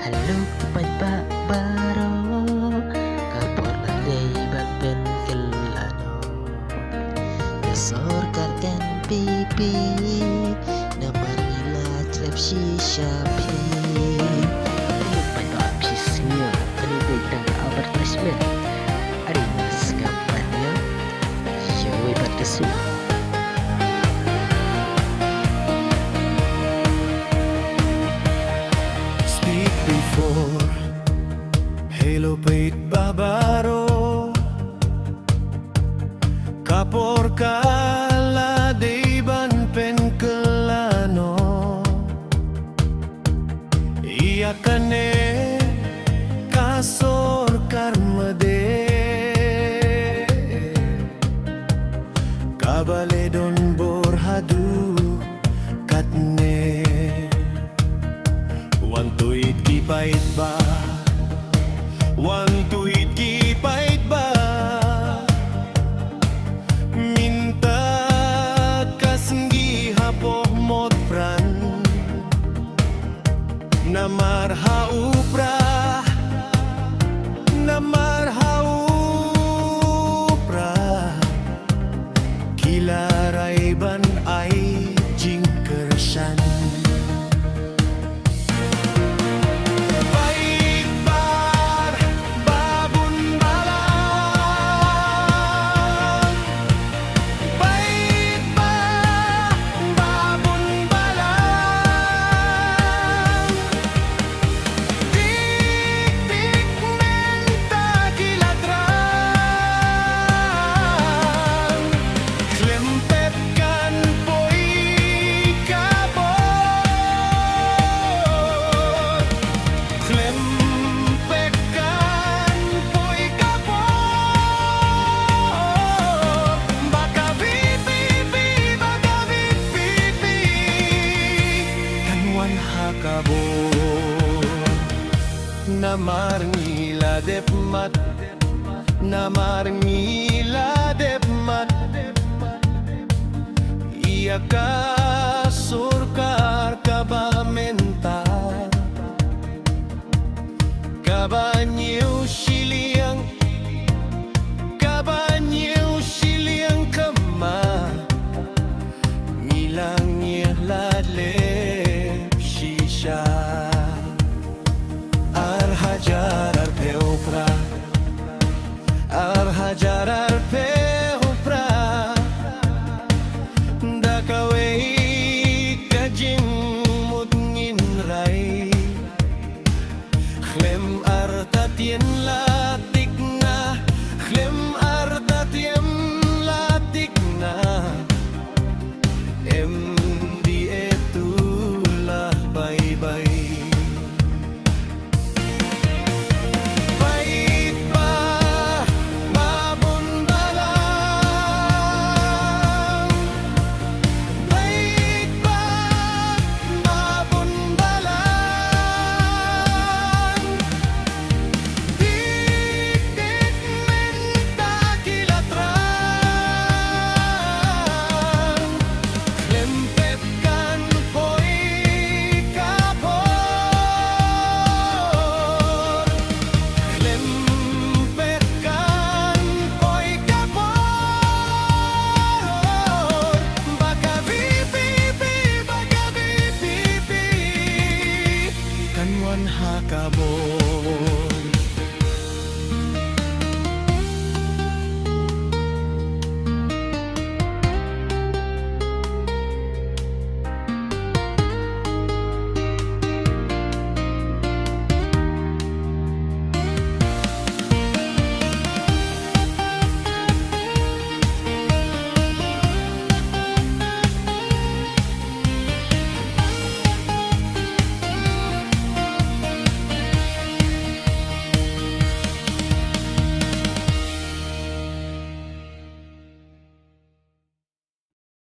Halo Bapak Baro, kapor landai ban pynkylla sorkar kan pipi, namar mila trap shisha pi. Bapak pisnya, kini bintang advertisement. Ada mas gambarnya, jauh berkesu. Hello pait babaro kapor kala ban pynkylla iya kane kasor karmade kabale don borhadu katne wantuit kipait ba wantuit kipait ba minta kasnggi hapoh mot pran namar haupra namar haupra kilaray ban ay jing kersan namar ngila depmat namar ngila depmat iya ka sorkar kabamentar kabanyeu siliang kama ngilang ladlep shisha Hajar arpeopra hajar arpeopra dakawei kajing mudngin rai khlem artatien latik na khlem artatien latik na di etulah bye-bye hakabor